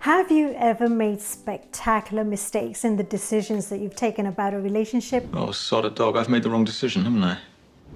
Have you ever made spectacular mistakes in the decisions that you've taken about a relationship? Oh, sod of dog, I've made the wrong decision, haven't I?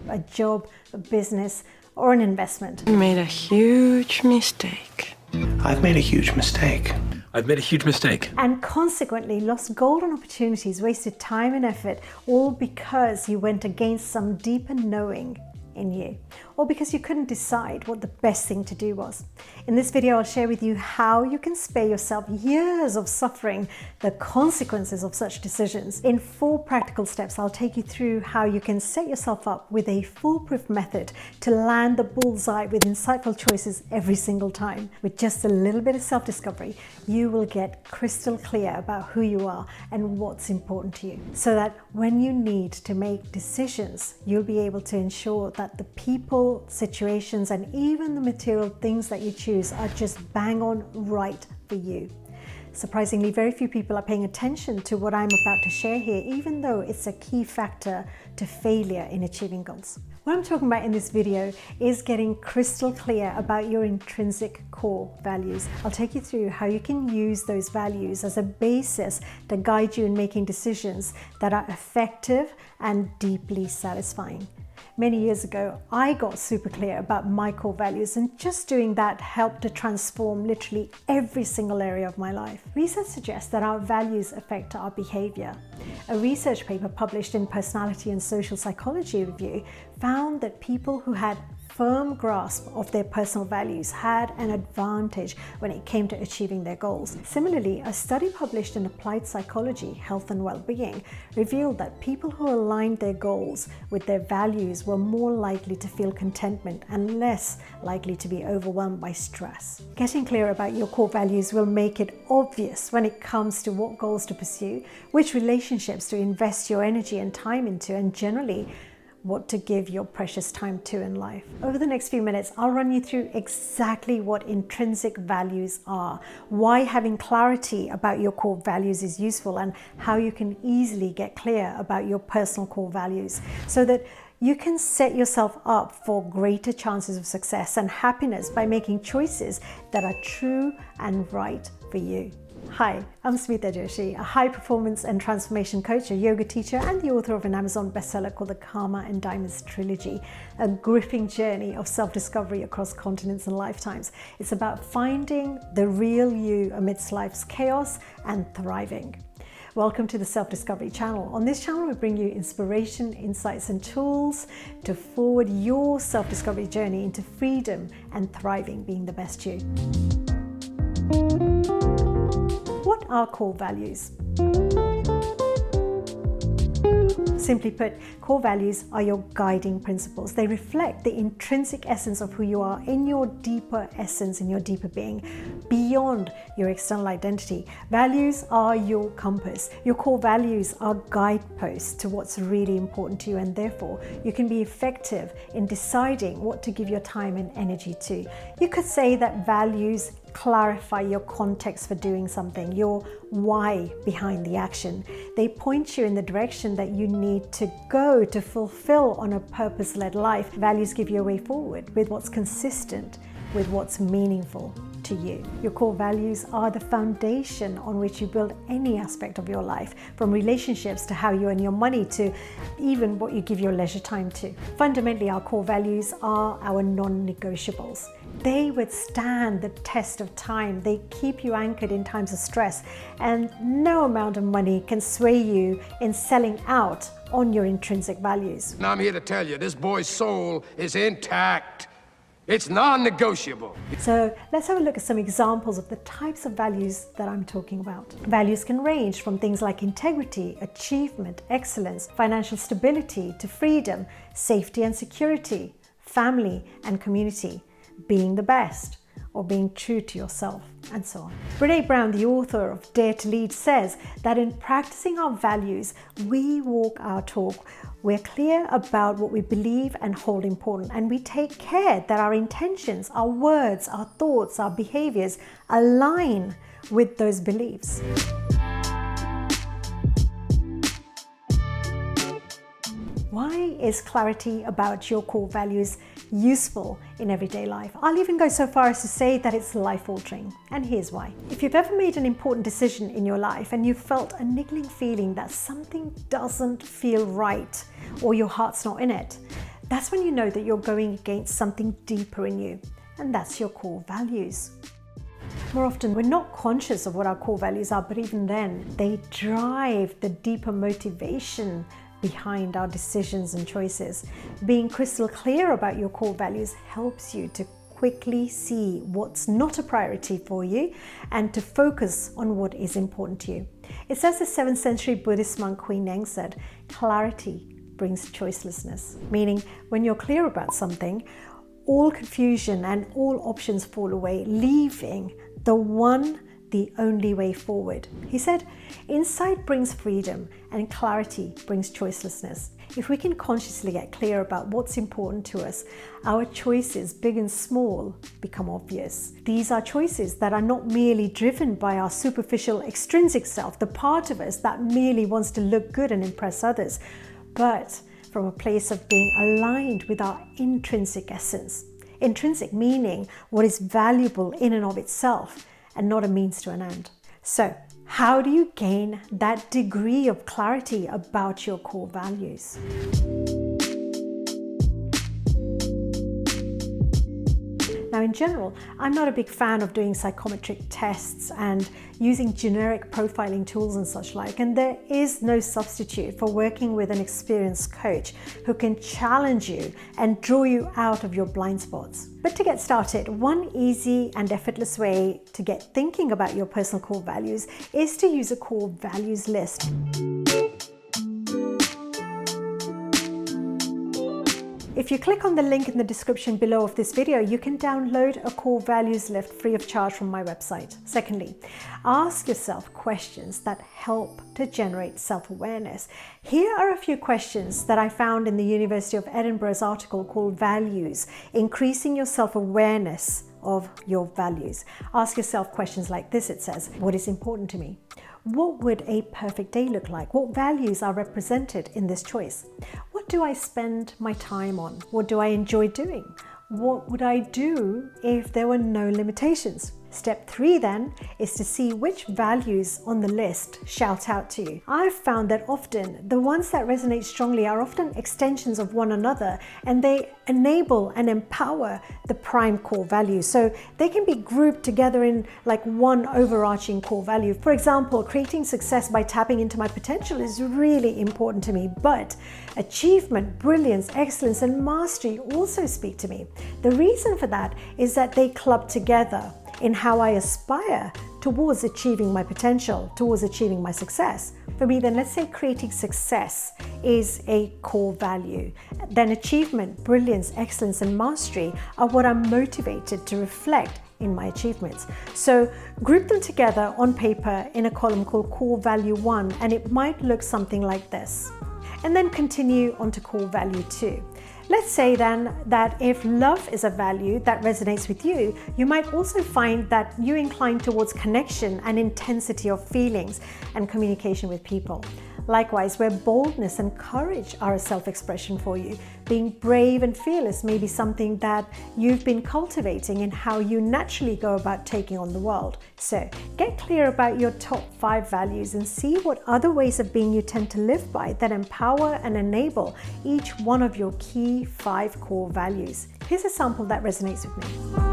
A job, a business, or an investment? You made a huge mistake. I've made a huge mistake. I've made a huge mistake. And consequently lost golden opportunities, wasted time and effort, all because you went against some deeper knowing in you, or because you couldn't decide what the best thing to do was. In this video, I'll share with you how you can spare yourself years of suffering the consequences of such decisions. In 4 practical steps, I'll take you through how you can set yourself up with a foolproof method to land the bullseye with insightful choices every single time. With just a little bit of self-discovery, you will get crystal clear about who you are and what's important to you, so that when you need to make decisions, you'll be able to ensure that the people, situations, and even the material things that you choose are just bang on right for you. Surprisingly, very few people are paying attention to what I'm about to share here, even though it's a key factor to failure in achieving goals. What I'm talking about in this video is getting crystal clear about your intrinsic core values. I'll take you through how you can use those values as a basis to guide you in making decisions that are effective and deeply satisfying. Many years ago, I got super clear about my core values, and just doing that helped to transform literally every single area of my life. Research suggests that our values affect our behavior. A research paper published in Personality and Social Psychology Review found that people who had firm grasp of their personal values had an advantage when it came to achieving their goals. Similarly, a study published in Applied Psychology, Health and Wellbeing revealed that people who aligned their goals with their values were more likely to feel contentment and less likely to be overwhelmed by stress. Getting clear about your core values will make it obvious when it comes to what goals to pursue, which relationships to invest your energy and time into, and generally what to give your precious time to in life. Over the next few minutes, I'll run you through exactly what intrinsic values are, why having clarity about your core values is useful, and how you can easily get clear about your personal core values so that you can set yourself up for greater chances of success and happiness by making choices that are true and right for you. Hi, I'm Smita Joshi, a high performance and transformation coach, a yoga teacher, and the author of an Amazon bestseller called the Karma and Diamonds Trilogy, a gripping journey of self-discovery across continents and lifetimes. It's about finding the real you amidst life's chaos and thriving. Welcome to the Self-Discovery channel. On this channel, we bring you inspiration, insights, and tools to forward your self-discovery journey into freedom and thriving, being the best you. What are core values? Simply put, core values are your guiding principles. They reflect the intrinsic essence of who you are in your deeper essence, in your deeper being, beyond your external identity. Values are your compass. Your core values are guideposts to what's really important to you, and therefore you can be effective in deciding what to give your time and energy to. You could say that values clarify your context for doing something, your why behind the action. They point you in the direction that you need to go to fulfill on a purpose-led life. Values give you a way forward with what's consistent with what's meaningful to you. Your core values are the foundation on which you build any aspect of your life, from relationships to how you earn your money to even what you give your leisure time to. Fundamentally, our core values are our non-negotiables. They withstand the test of time. They keep you anchored in times of stress, and no amount of money can sway you in selling out on your intrinsic values. And I'm here to tell you, this boy's soul is intact. It's non-negotiable. So let's have a look at some examples of the types of values that I'm talking about. Values can range from things like integrity, achievement, excellence, financial stability, to freedom, safety and security, family and community, being the best, or being true to yourself, and so on. Brené Brown, the author of Dare to Lead, says that in practicing our values, we walk our talk. We're clear about what we believe and hold important, and we take care that our intentions, our words, our thoughts, our behaviors align with those beliefs. Why is clarity about your core values useful in everyday life. I'll even go so far as to say that it's life-altering, and here's why. If you've ever made an important decision in your life and you felt a niggling feeling that something doesn't feel right or your heart's not in it, that's when you know that you're going against something deeper in you, and that's your core values. More often, we're not conscious of what our core values are, but even then, they drive the deeper motivation behind our decisions and choices. Being crystal clear about your core values helps you to quickly see what's not a priority for you and to focus on what is important to you. It's as the 7th century Buddhist monk Queen Neng said, clarity brings choicelessness, meaning when you're clear about something, all confusion and all options fall away, leaving the only way forward. He said, insight brings freedom and clarity brings choicelessness. If we can consciously get clear about what's important to us, our choices, big and small, become obvious. These are choices that are not merely driven by our superficial extrinsic self, the part of us that merely wants to look good and impress others, but from a place of being aligned with our intrinsic essence. Intrinsic meaning what is valuable in and of itself and not a means to an end. So, how do you gain that degree of clarity about your core values? Now, in general, I'm not a big fan of doing psychometric tests and using generic profiling tools and such like, and there is no substitute for working with an experienced coach who can challenge you and draw you out of your blind spots. But to get started, one easy and effortless way to get thinking about your personal core values is to use a core values list. If you click on the link in the description below of this video, you can download a core values list free of charge from my website. Secondly, ask yourself questions that help to generate self-awareness. Here are a few questions that I found in the University of Edinburgh's article called Values, Increasing Your Self-Awareness of Your Values. Ask yourself questions like this. It says, what is important to me? What would a perfect day look like? What values are represented in this choice? What do I spend my time on? What do I enjoy doing? What would I do if there were no limitations? Step 3 then is to see which values on the list shout out to you. I've found that often the ones that resonate strongly are often extensions of one another, and they enable and empower the prime core value. So they can be grouped together in like one overarching core value. For example, creating success by tapping into my potential is really important to me, but achievement, brilliance, excellence, and mastery also speak to me. The reason for that is that they club together in how I aspire towards achieving my potential, towards achieving my success. For me then, let's say creating success is a core value. Then achievement, brilliance, excellence, and mastery are what I'm motivated to reflect in my achievements. So group them together on paper in a column called Core Value 1, and it might look something like this. And then continue on to Core Value 2. Let's say then that if love is a value that resonates with you, you might also find that you incline towards connection and intensity of feelings and communication with people. Likewise, where boldness and courage are a self-expression for you, being brave and fearless may be something that you've been cultivating in how you naturally go about taking on the world. So get clear about your top 5 values and see what other ways of being you tend to live by that empower and enable each one of your key 5 core values. Here's a sample that resonates with me.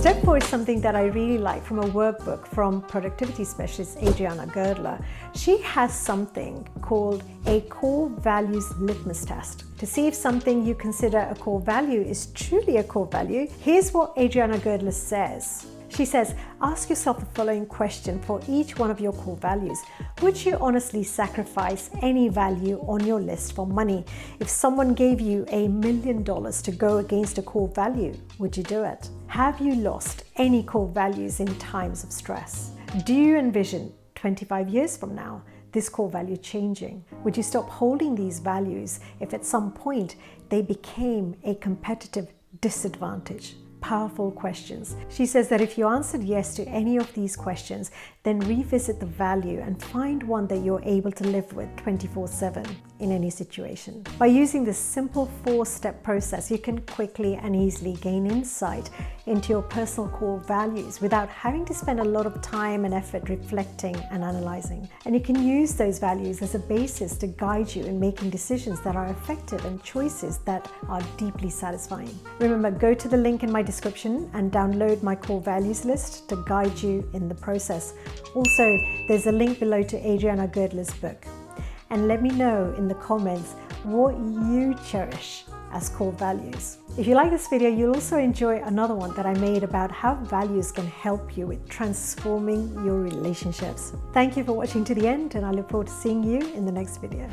Step 4 is something that I really like from a workbook from productivity specialist ADRIANA Girdler. She has something called a core values litmus test. To see if something you consider a core value is truly a core value, here's what ADRIANA Girdler says. She says, ask yourself the following question for each one of your core values. Would you honestly sacrifice any value on your list for money? If someone gave you $1 million to go against a core value, would you do it? Have you lost any core values in times of stress? Do you envision 25 years from now this core value changing? Would you stop holding these values if at some point they became a competitive disadvantage? Powerful questions. She says that if you answered yes to any of these questions, then revisit the value and find one that you're able to live with 24/7 in any situation. By using this simple 4-step process, you can quickly and easily gain insight into your personal core values without having to spend a lot of time and effort reflecting and analyzing. And you can use those values as a basis to guide you in making decisions that are effective and choices that are deeply satisfying. Remember, go to the link in my description and download my core values list to guide you in the process. Also, there's a link below to ADRIANA GIRDLER'S book. And let me know in the comments what you cherish as core values. If you like this video, you'll also enjoy another one that I made about how values can help you with transforming your relationships. Thank you for watching to the end, and I look forward to seeing you in the next video.